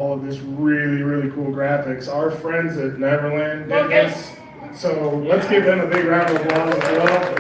all of this really, really cool graphics. Our friends at Neverland did this, so let's give them a big round of applause as well.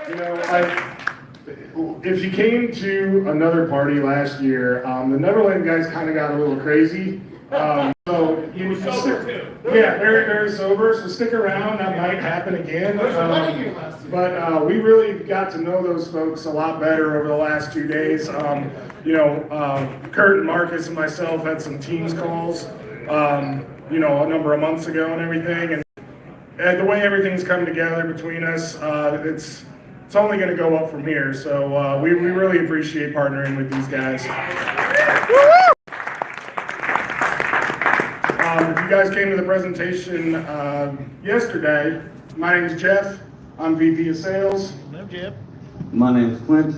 You know, if you came to another party last year, the Neverland guys kind of got a little crazy. So you yeah, very, very sober. So stick around. That might happen again. But we really got to know those folks a lot better over the last 2 days. You know, Kurt and Marcus and myself had some Teams calls, you know, a number of months ago and everything. And the way everything's come together between us, it's only going to go up from here. So we really appreciate partnering with these guys. If you guys came to the presentation yesterday, my name's Jeff. I'm VP of Sales. I'm Jeff. My name's Clint.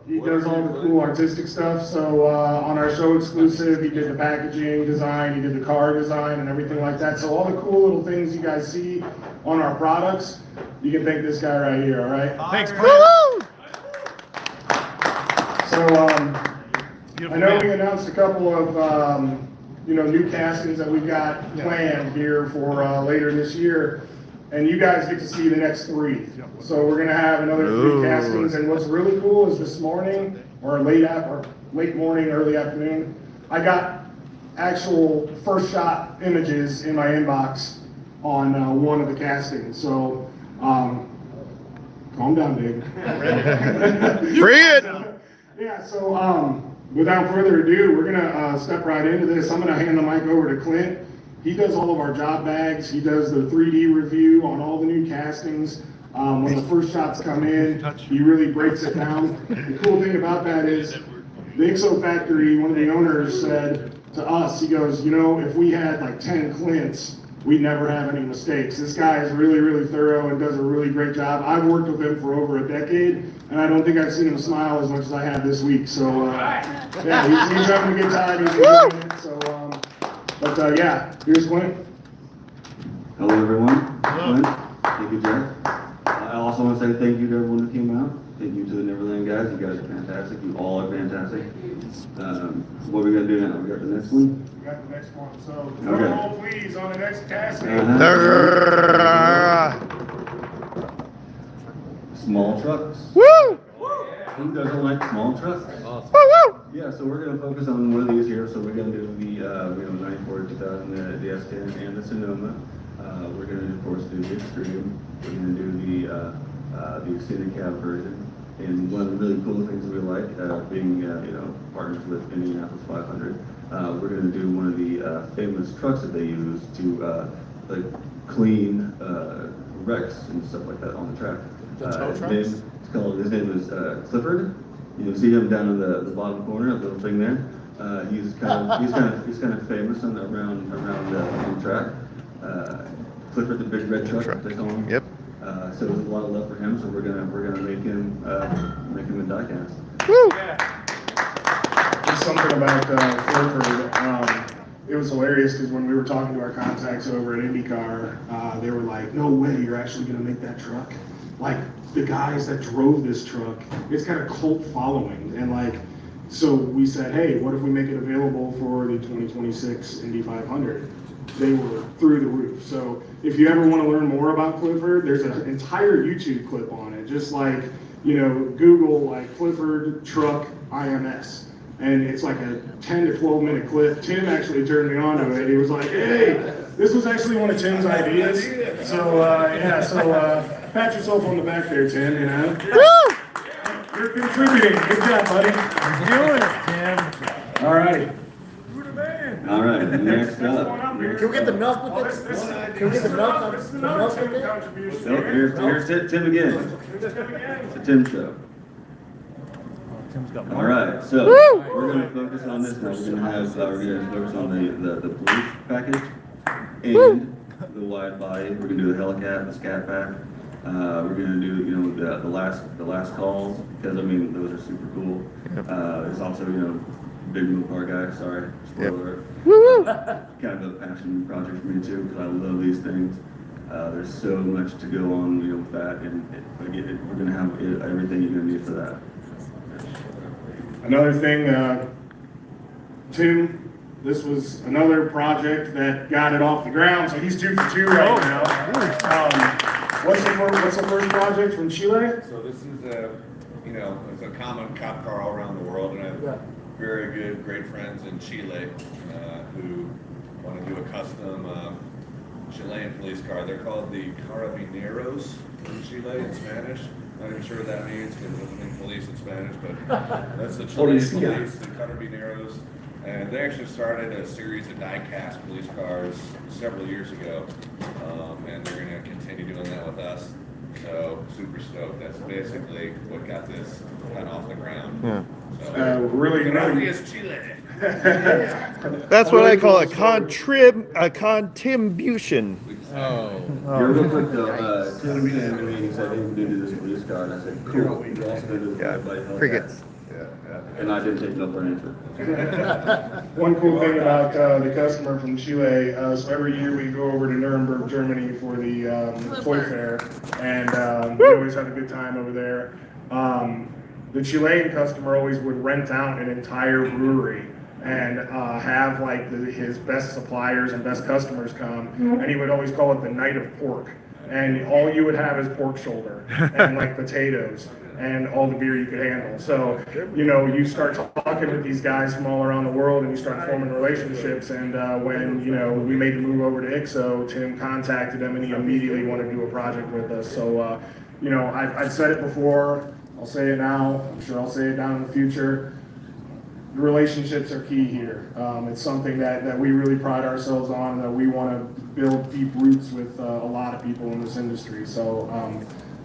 He does all the cool artistic stuff. So on our show exclusive, he did the packaging design, he did the car design and everything like that. So all the cool little things you guys see on our products, you can thank this guy right here, all right? Thanks, Clint. So I know we announced a couple of you know, new castings that we've got planned here for later this year. And you guys get to see the next 3. So we're gonna have another 3 castings. And what's really cool is this morning, or late morning, early afternoon, I got actual first shot images in my inbox on one of the castings. So calm down, Dave. Free it. Yeah, so without further ado, we're gonna step right into this. I'm gonna hand the mic over to Clint. He does all of our job bags. He does the 3D review on all the new castings. When the first shots come in, he really breaks it down. The cool thing about that is the IXO factory, one of the owners said to us, he goes, you know, if we had like 10 Clints, we'd never have any mistakes. This guy is really, really thorough and does a really great job. I've worked with him for over a decade, and I don't think I've seen him smile as much as I have this week. So, yeah, he's having a good time. He's enjoying it. So, but yeah, here's Clint. Hello, everyone. Clint. Thank you, Jeff. I also want to say thank you to everyone who came out. Thank you to the Neverland guys. You guys are fantastic. You all are fantastic. What are we going to do now? We got the next one? We got the next one. So, drum roll, please, on the next casting. Small trucks. Woo! Who doesn't like small trucks? Awesome. Yeah, so we're going to focus on one of these here. So we're going to do the 94 2000, the S10 and the Sonoma. We're going to, of course, do the Extreme. We're going to do the extended cab version. And one of the really cool things that we like, being you know, partners with Indianapolis 500, we're going to do one of the famous trucks that they use to like clean wrecks and stuff like that on the track. His name is Clifford. You can see him down in the bottom corner, that little thing there. He's kind of famous around the track. Clifford, the big red truck, they call him. Yep. So there's a lot of love for him. So we're gonna make him a diecast. Woo! There's something about Clifford. It was hilarious because when we were talking to our contacts over at IndyCar, they were like, "No way, you're actually gonna make that truck." Like the guys that drove this truck, it's got a cult following, and like, so we said, "Hey, what if we make it available for the 2026 Indy 500?" They were through the roof. So if you ever want to learn more about Clifford, there's an entire YouTube clip on it. Just like, you know, Google like Clifford truck IMS. And it's like a 10 to 12 minute clip. Tim actually turned me on to it. He was like, hey, this was actually one of Tim's ideas. So yeah, so pat yourself on the back there, Tim, you know. You're contributing. Good job, buddy. You're doing it, Tim. All right. All right, next up. Can we get the milk with this? Can we get the milk with it? So here's Tim again. It's a Tim show. All right, so we're going to focus on this now. We're going to focus on the police package and the wide body. We're going to do the Helicat, the Scat Pack. We're going to do, you know, the last calls, because I mean those are super cool. There's also, you know, big move car guy. Sorry, spoiler. Kind of a passion project for me too, because I love these things. There's so much to go on, you know, with that, and we're going to have everything you're going to need for that. Another thing, Tim, this was another project that got it off the ground, so he's 2 for 2 right now. What's the first project from Chile? So this is it's a common cop car all around the world, and I have very good, great friends in Chile who want to do a custom Chilean police car. They're called the Carabineros in Chile in Spanish. Not even sure what that means because it doesn't mean police in Spanish, but that's the Chilean police, the Carabineros. And they actually started a series of Diecast police cars several years ago, and they're going to continue doing that with us. So super stoked. That's basically what got this kind of off the ground. Yeah. So, Really gracias, Chile. That's what I call a contribution. You're real quick though, Tim came to me and he said, hey, we need to do this police car, and I said, cool. We're also going to do this everybody else. Crickets. And I didn't take no for an answer. One cool thing about the customer from Chile, so every year we go over to Nuremberg, Germany for the toy fair, and we always have a good time over there. The Chilean customer always would rent out an entire brewery and have like his best suppliers and best customers come, and he would always call it the night of pork. And all you would have is pork shoulder and like potatoes and all the beer you could handle. So, you start talking with these guys from all around the world and you start forming relationships. And when, we made the move over to IXO, Tim contacted him and he immediately wanted to do a project with us. So, I've said it before, I'll say it now, I'm sure I'll say it down in the future. The relationships are key here. It's something that we really pride ourselves on and that we want to build deep roots with a lot of people in this industry. So,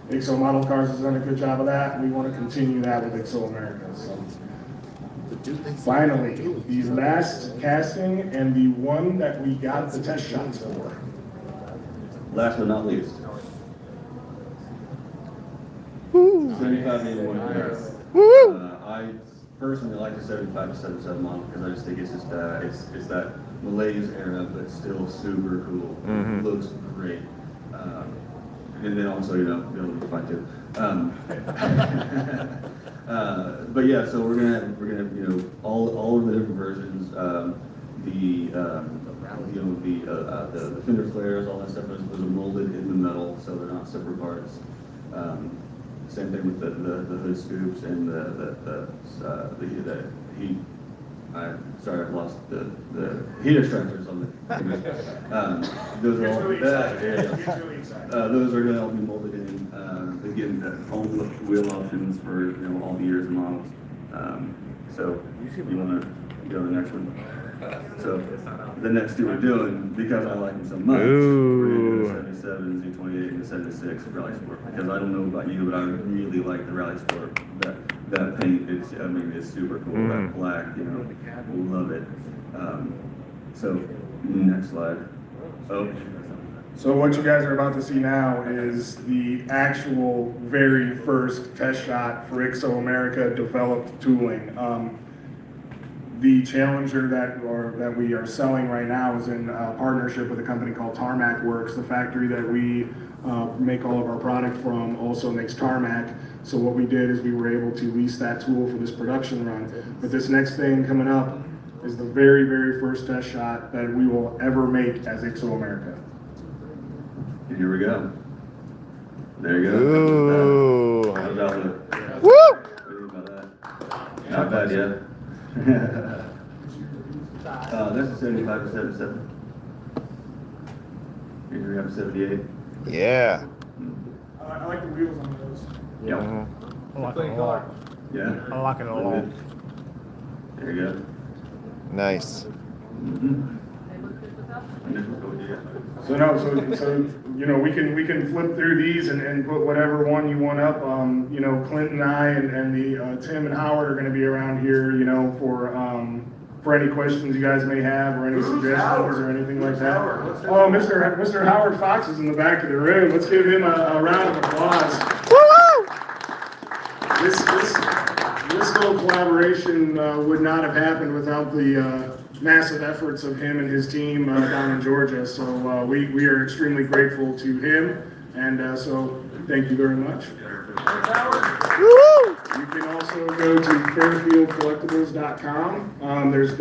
IXO Model Cars has done a good job of that, and we want to continue that with IXO America. So, finally, the last casting and the one that we got the test shots for. Last but not least. 7581. I personally like the 75 to 77 model because I just think it's just it's that Malaise era, but still super cool. Looks great. And then also, be able to fight too. But yeah, so we're gonna have, all of the different versions. The fender flares, all that stuff was molded in the metal, so they're not separate parts. Same thing with the hood scoops and the heat. Sorry, I've lost the heat extractors on the. Those are all those are going to all be molded in. Again, all the wheel options for all the years and models. So you want to go to the next one. So the next two we're doing, because I like them so much, we're going to do the 77, the 28, and the 76 Rally Sport. Because I don't know about you, but I really like the Rally Sport. That paint is, it's super cool. That black, love it. So next slide. Oh. So what you guys are about to see now is the actual very first test shot for IXO America developed tooling. The Challenger that we are selling right now is in partnership with a company called Tarmac Works. The factory that we make all of our product from also makes tarmac. So what we did is we were able to lease that tool for this production run. But this next thing coming up is the very, very first test shot that we will ever make as IXO America. And here we go. There you go. Ooh. How's that look? Woo! What do you think about that? Not bad yet. That's a 75 to 77. Here we have 78. Yeah. I like the wheels on those. Yeah. I like it a lot. Yeah. I like it a lot. There you go. Nice. So we can flip through these and put whatever one you want up. Clint and I and the Tim and Howard are going to be around here, for any questions you guys may have or any suggestions or anything like that. Oh, Mr. Howard Fox is in the back of the room. Let's give him a round of applause. Woo! This little collaboration would not have happened without the massive efforts of him and his team down in Georgia. So we are extremely grateful to him, and so thank you very much. Woo! You can also go to fairfieldcollectibles.com. There's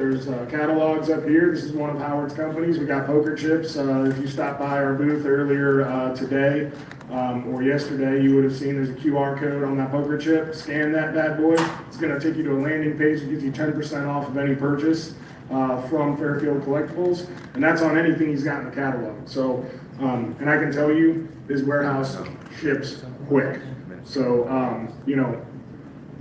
catalogs up here. This is one of Howard's companies. We got poker chips. If you stopped by our booth earlier today or yesterday, you would have seen there's a QR code on that poker chip. Scan that bad boy. It's going to take you to a landing page that gives you 10% off of any purchase from Fairfield Collectibles, and that's on anything he's got in the catalog. So, and I can tell you, his warehouse ships quick. So, you know,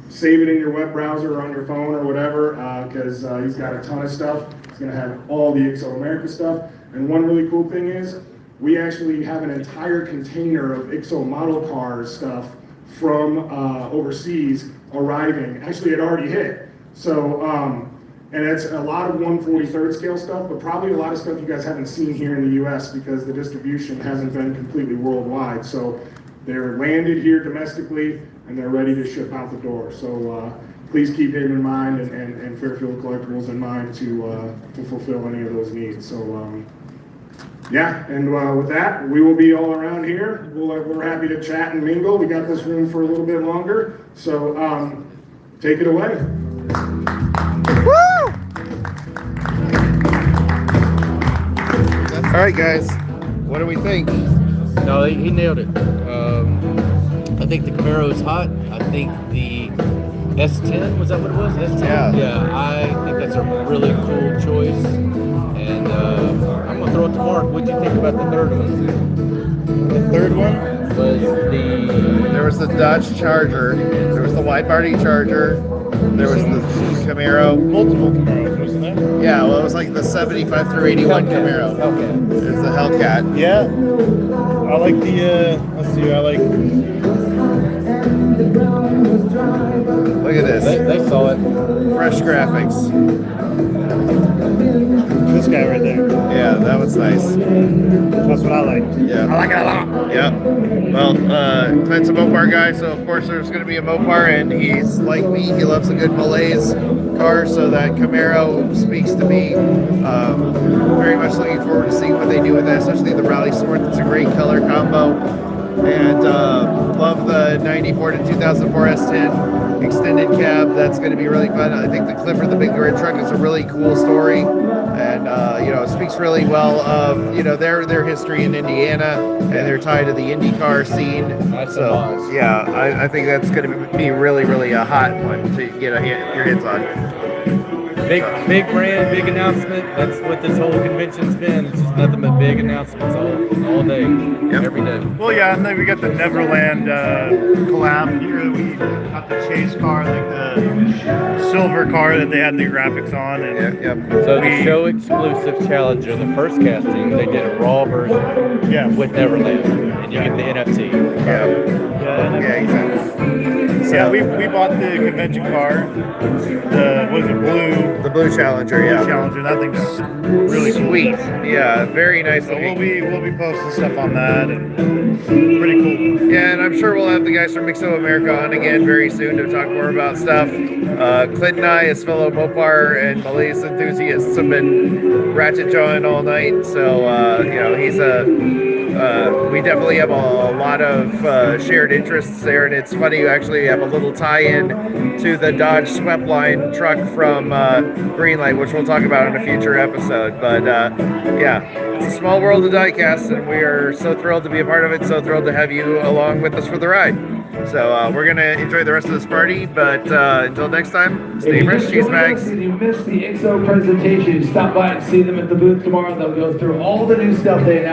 save it in your web browser or on your phone or whatever, because he's got a ton of stuff. He's going to have all the IXO America stuff. And one really cool thing is, we actually have an entire container of IXO model car stuff from overseas arriving. Actually, it already hit. So, and it's a lot of 1/43rd scale stuff, but probably a lot of stuff you guys haven't seen here in the US because the distribution hasn't been completely worldwide. So they're landed here domestically and they're ready to ship out the door. So please keep him in mind and Fairfield Collectibles in mind to fulfill any of those needs. So yeah, and with that, we will be all around here. We're happy to chat and mingle. We got this room for a little bit longer. So take it away. Woo! All right, guys. What do we think? No, he nailed it. I think the Camaro is hot. I think the S10, was that what it was? S10? Yeah. Yeah, I think that's a really cool choice. And I'm going to throw it to Mark. What did you think about the third one? The third one? There was the Dodge Charger. There was the wide body Charger. There was the Camaro. Multiple Camaros, wasn't there? Yeah, well, it was like the 75 through 81 Camaro. Okay. It's the Hellcat. Yeah. I like the, let's see, I like... Look at this. They saw it. Fresh graphics. This guy right there. Yeah, that was nice. That's what I like. Yeah. I like it a lot. Yep. Well, Clint's a Mopar guy, so of course there's going to be a Mopar, and he's like me. He loves a good Malaise car, so that Camaro speaks to me. Very much looking forward to seeing what they do with that, especially the Rally Sport. That's a great color combo. And love the 94 to 2004 S10 extended cab. That's going to be really fun. I think the Clifford the Big Red Truck is a really cool story, and you know, it speaks really well of, you know, their history in Indiana, and they're tied to the IndyCar scene. So yeah, I think that's going to be really, really a hot one to get your hits on. Big brand, big announcement. That's what this whole convention's been. It's just nothing but big announcements all day, every day. Well, yeah, and then we got the Neverland collab here. We got the chase car, like the silver car that they had the graphics on. And So the show exclusive Challenger, the first casting, they did a raw version with Neverland, and you get the NFT. Yeah, exactly. So yeah, we bought the convention car. Was it blue? The Blue Challenger, yeah. Challenger. That thing's really cool. Sweet. Yeah, very nice So looking. we'll be posting stuff on that, and pretty cool. Yeah, and I'm sure we'll have the guys from IXO America on again very soon to talk more about stuff. Clint and I, as fellow Mopar and Malaise enthusiasts, have been ratchet jawing all night. So you know, he's we definitely have a lot of shared interests there, and it's funny, you actually have a little tie-in to the Dodge Swept Line truck from Greenlight, which we'll talk about in a future episode. But yeah, it's a small world of Diecast, and we are so thrilled to be a part of it, so thrilled to have you along with us for the ride. So we're going to enjoy the rest of this party, but until next time, stay fresh, cheese bags. If you missed the IXO presentation, stop by and see them at the booth tomorrow. They'll go through all the new stuff they announced.